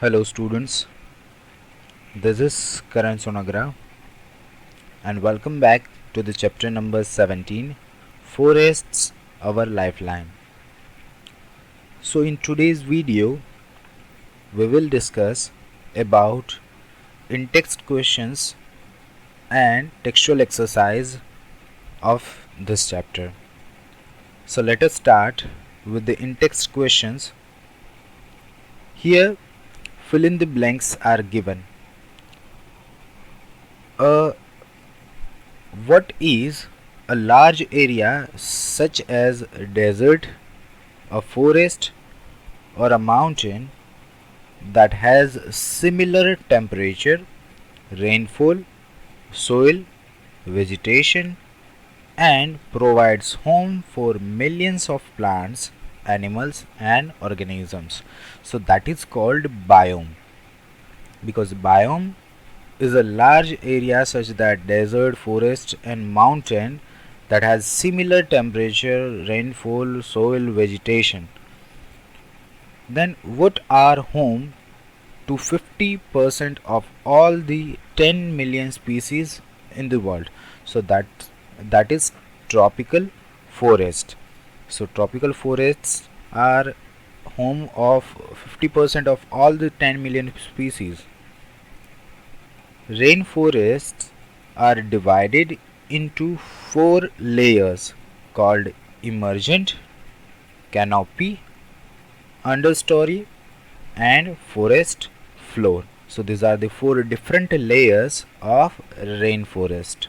Hello students, this is Karan Sonagra and welcome back to the chapter number 17, Forests Our Lifeline. So in today's video, we will discuss about in-text questions and textual exercise of this chapter. So let us start with the in-text questions. Here, fill in the blanks are given. What is a large area such as a desert, a forest, or a mountain that has similar temperature, rainfall, soil, vegetation, and provides home for millions of plants, animals, and organisms? So that is called biome, because biome is a large area such that desert, forest, and mountain that has similar temperature, rainfall, soil, vegetation. Then what are home to 50% of all the 10 million species in the world? So that is tropical forest. So tropical forests are home of 50% of all the 10 million species. Rainforests are divided into four layers called emergent, canopy, understory, and forest floor. So these are the four different layers of rainforest.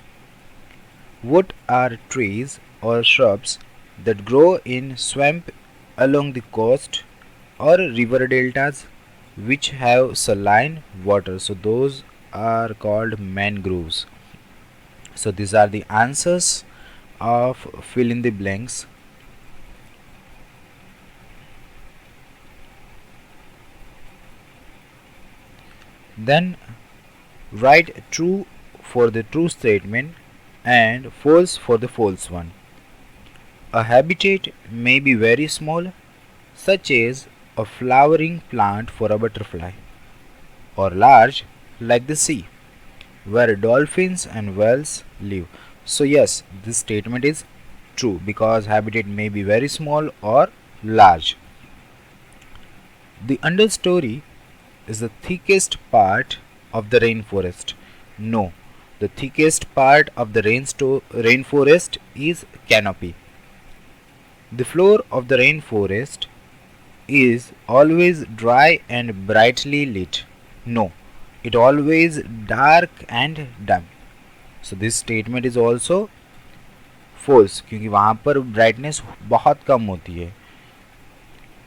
What are trees or shrubs that grow in swamp along the coast or river deltas which have saline water? So those are called mangroves. So these are the answers of fill in the blanks. Then write true for the true statement and false for the false one. A habitat may be very small, such as a flowering plant for a butterfly, or large, like the sea, where dolphins and whales live. So, yes, this statement is true because habitat may be very small or large. The understory is the thickest part of the rainforest. No, the thickest part of the rainforest is canopy. The floor of the rainforest is always dry and brightly lit. No, it always dark and dim. So this statement is also false क्योंकि वहाँ पर brightness बहुत कम होती है.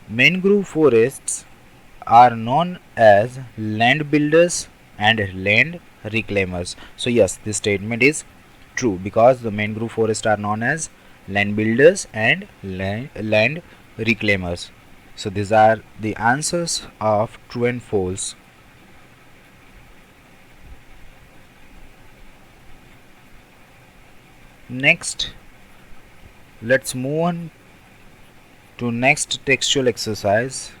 Mangrove forests are known as land builders and land reclaimers. So yes, this statement is true because the mangrove forests are known as land builders and land reclaimers. So these are the answers of true and false. Next, let's move on to next textual exercise.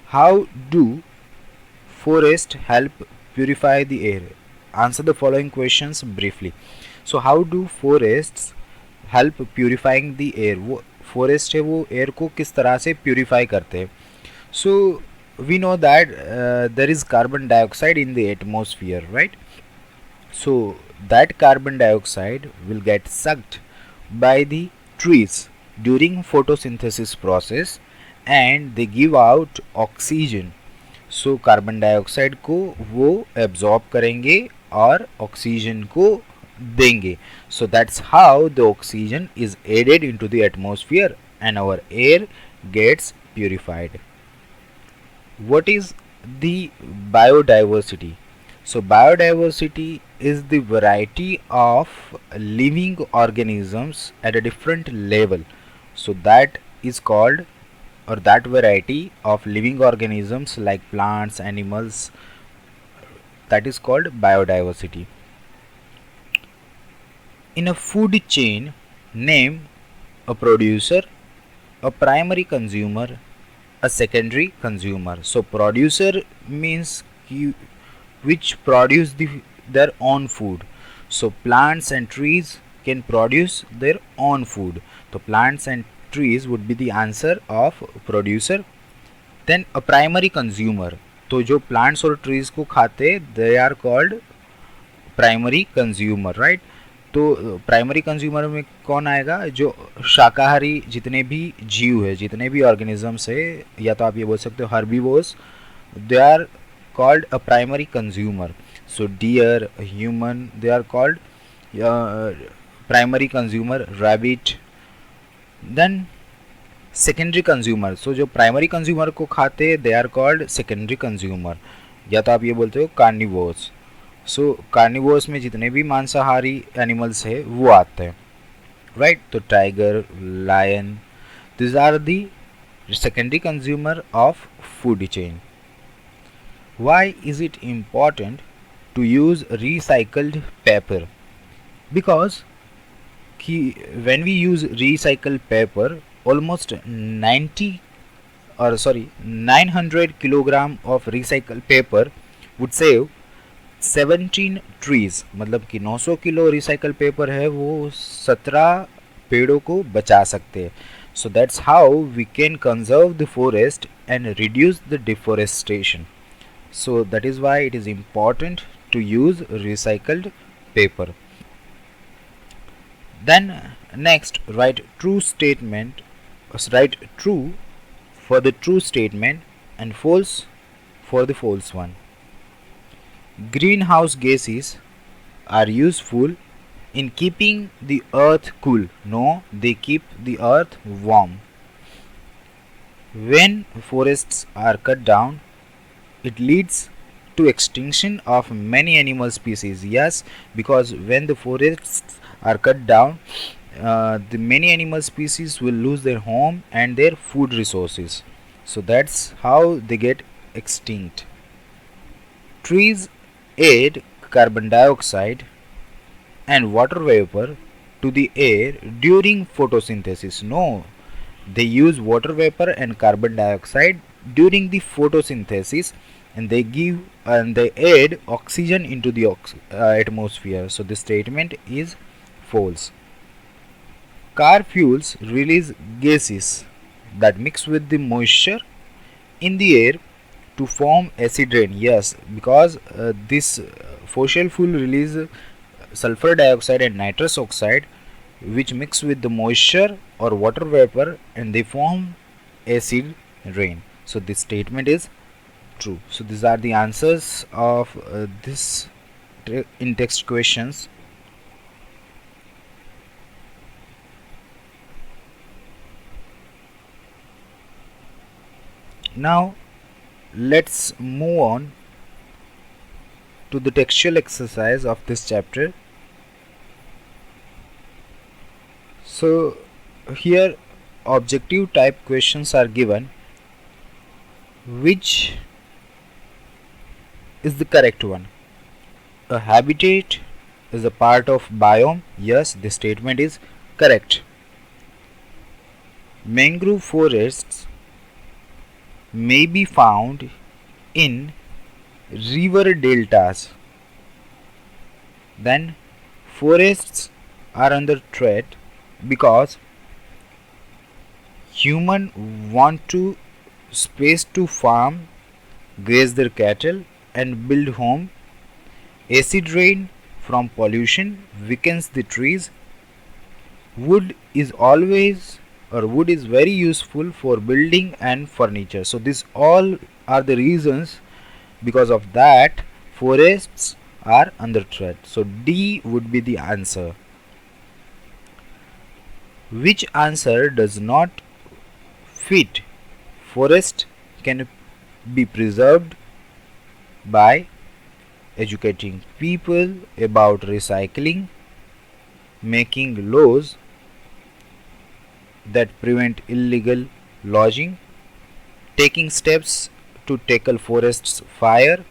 How do forests help purify the air? Answer the following questions briefly. So how do forests help purifying the air? वो forest है वो air को किस तरह से purify करते हैं? So we know that there is carbon dioxide in the atmosphere, right? So that carbon dioxide will get sucked by the trees during photosynthesis process and they give out oxygen. So carbon dioxide को वो absorb करेंगे और oxygen को देंगे. So that's how the oxygen is added into the atmosphere and our air gets purified. What is the biodiversity? So biodiversity is the variety of living organisms at a different level. So that is called, or that variety of living organisms like plants, animals, that is called biodiversity. In a food chain, name a producer, a primary consumer, a secondary consumer. So producer means which produce their own food. So plants and trees can produce their own food. So plants and trees would be the answer of producer. Then a primary consumer, तो जो plants और trees को खाते they are called primary consumer, right. तो primary consumer में कौन आएगा, जो शाकाहारी जितने भी जीव है, जितने भी ऑर्गेनिजम्स है, या तो आप ये बोल सकते हो herbivores, they are called a primary consumer. So deer, human, they are called primary consumer. Rabbit. Then secondary consumer, so जो प्राइमरी कंज्यूमर को खाते they are called secondary consumer, या तो आप ये बोलते हो कार्निवोर्स. सो कार्निवोर्स में जितने भी मांसाहारी एनिमल्स है वो आते हैं, राइट. तो tiger, lion, this are the secondary consumer of food chain. Why is it important to use recycled paper? Because कि when we use recycled paper, almost 900 kilogram of recycled paper would save 17 trees. मतलब कि 900 kilo recycle paper है वो 17 पेड़ों को बचा सकते हैं. So that's how we can conserve the forest and reduce the deforestation. So that is why it is important to use recycled paper. Then next, write true statement, write true for the true statement and false for the false one. Greenhouse gases are useful in keeping the earth cool. No, they keep the earth warm. When forests are cut down, it leads to extinction of many animal species. Yes, because when the forests are cut down, the many animal species will lose their home and their food resources. So that's how they get extinct. Trees add carbon dioxide and water vapor to the air during photosynthesis. No, they use water vapor and carbon dioxide during the photosynthesis, and they add oxygen into the atmosphere. So this statement is false. Car fuels release gases that mix with the moisture in the air to form acid rain. Yes, because this fossil fuel release sulfur dioxide and nitrous oxide which mix with the moisture or water vapor and they form acid rain. So this statement is true. So these are the answers of this in text questions. Now let's move on to the textual exercise of this chapter. So here objective type questions are given. Which is the correct one? A habitat is a part of biome. Yes, the statement is correct. Mangrove forests may be found in river deltas. Then forests are under threat because humans want to space to farm, graze their cattle and build home. Acid rain from pollution weakens the trees. Wood is very useful for building and furniture. So these all are the reasons because of that forests are under threat. So D would be the answer. Which answer does not fit? Forest can be preserved by educating people about recycling, making laws that prevent illegal logging, taking steps to tackle forests fire,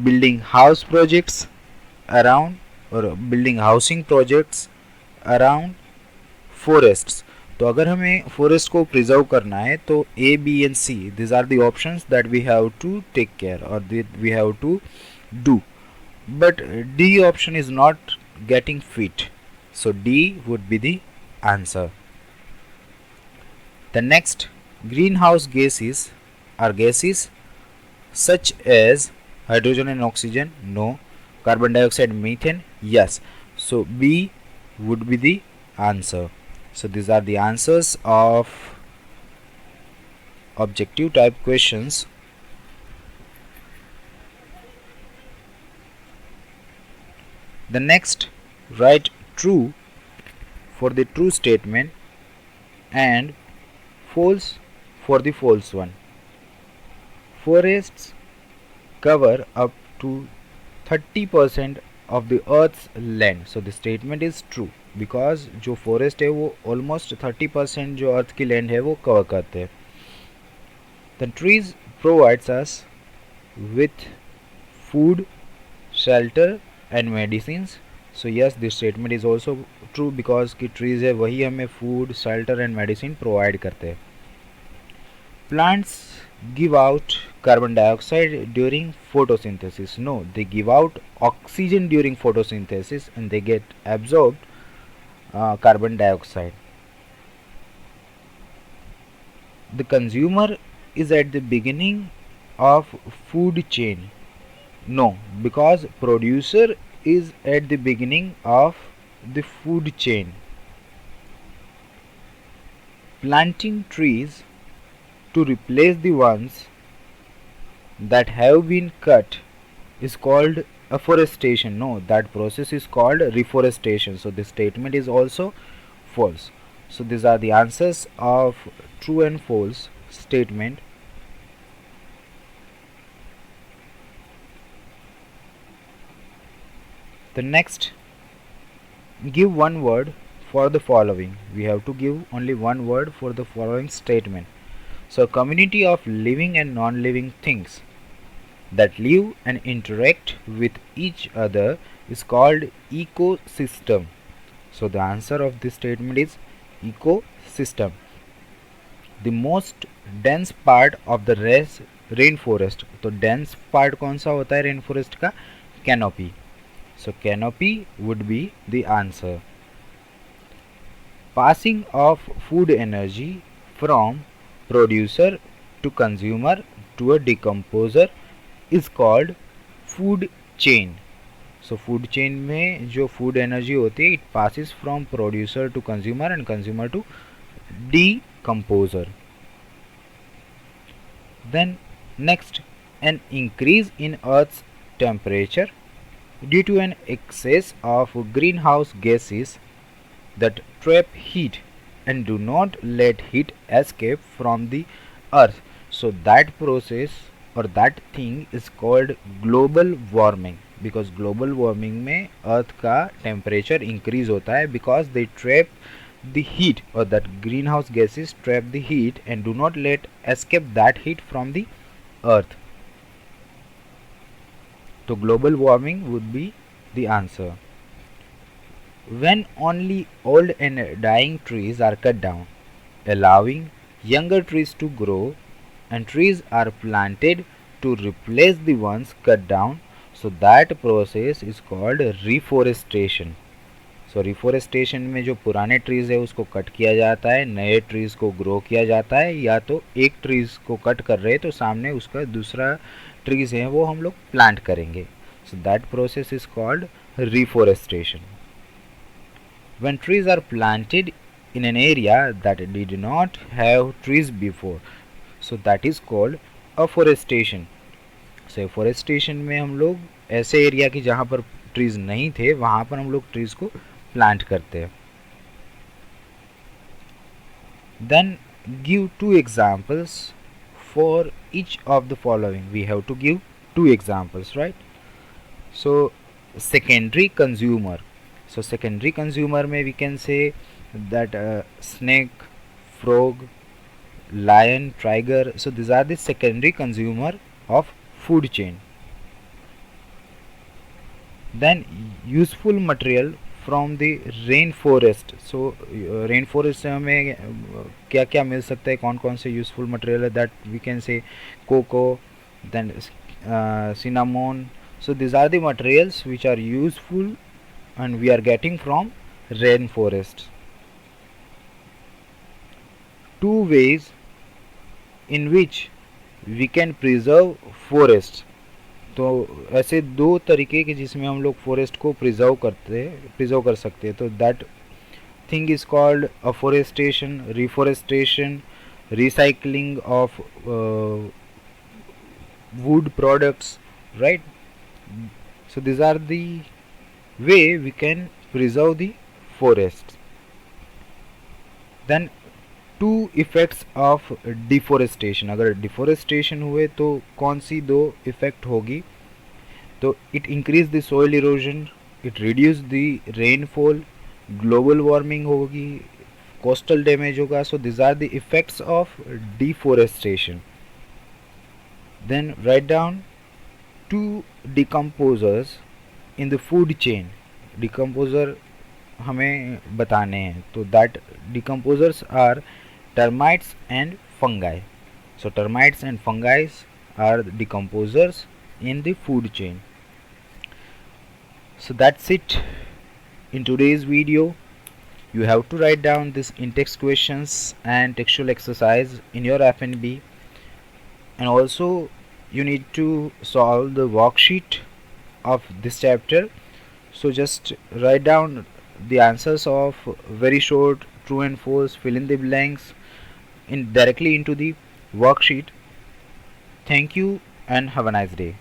building house projects around or building housing projects around forests. तो अगर हमें forest को preserve करना है तो A B and C this are the options that we have to take care और we have to do, but D option is not getting fit, so D would be the answer. The next, greenhouse gases are gases such as hydrogen and oxygen, no. Carbon dioxide, methane, yes. So B would be the answer. So these are the answers of objective type questions. The next, write true for the true statement and false for the false one. Forests cover up to 30% of the earth's land. So the statement is true because जो forest है वो almost 30% जो earth की land है वो cover करते हैं. The trees provides us with food, shelter and medicines. So yes, this statement is also true because कि trees है वही हमें food, shelter and medicine provide करते हैं. Plants give out carbon dioxide during photosynthesis. No, they give out oxygen during photosynthesis and they get absorbed carbon dioxide. The consumer is at the beginning of food chain. No, because producer is at the beginning of the food chain. Planting trees to replace the ones that have been cut is called afforestation. No, that process is called reforestation. So this statement is also false. So these are the answers of true and false statement. The next, give one word for the following. We have to give only one word for the following statement. So community of living and non-living things that live and interact with each other is called ecosystem. So the answer of this statement is ecosystem. The most dense part of the rainforest. तो dense part कौन सा होता है rainforest का? Canopy. So canopy would be the answer. Passing of food energy from producer to consumer to a decomposer is called food chain. So food chain में जो food energy होती है, it passes from producer to consumer and consumer to decomposer. Then next, an increase in Earth's temperature due to an excess of greenhouse gases that trap heat and do not let heat escape from the earth. So that process or that thing is called global warming, because global warming में earth का temperature increase होता है because they trap the heat, or that greenhouse gases trap the heat and do not let escape that heat from the earth. So global warming would be the answer. When only old and dying trees are cut down, allowing younger trees to grow, and trees are planted to replace the ones cut down, so that process is called reforestation. So reforestation में जो पुराने trees है उसको cut किया जाता है, नए trees को ग्रो किया जाता है, या तो एक ट्रीज को कट कर रहे हैं तो सामने उसका दूसरा ट्रीज है वो हम लोग प्लांट करेंगे. So that process is called reforestation. When trees are planted in an area that did not have trees before, so that is called afforestation. So afforestation में हम लोग ऐसे एरिया की जहाँ पर ट्रीज नहीं थे वहाँ पर हम लोग ट्रीज को प्लांट करते हैं. Then give two examples for each of the following. We have to give two examples, right? So secondary consumer. So secondary consumer में we can say that snake, frog, lion, tiger. So these are the secondary consumer of food chain. Then useful material from the rain forest. So rain forest से हमें क्या क्या मिल सकता है, कौन कौन से यूजफुल मटेरियल है, that we can say cocoa, then cinnamon. So these are the materials which are useful and we are getting from rainforest. Two ways in which we can preserve forest. तो ऐसे दो तरीके के जिसमें हम लोग forest को प्रिजर्व कर सकते हैं. तो that thing is called afforestation, reforestation, recycling of wood products, right? So these are the way we can preserve the forests. Then two effects of deforestation. अगर डिफोरेस्टेशन हुए तो कौन सी दो इफ़ेक्ट होगी? तो it increase the soil erosion, it reduce the rainfall, global warming होगी, coastal damage होगा. So this are the effects of deforestation. Then write down two decomposers in the food chain. Decomposer हमें बताने हैं. तो that decomposers are termites and fungi. So termites and fungi are decomposers in the food chain. So that's it in today's video. You have to write down this in-text questions and textual exercise in your FNB, and also you need to solve the worksheet of this chapter. So just write down the answers of very short true and false, fill in the blanks directly into the worksheet. Thank you and have a nice day.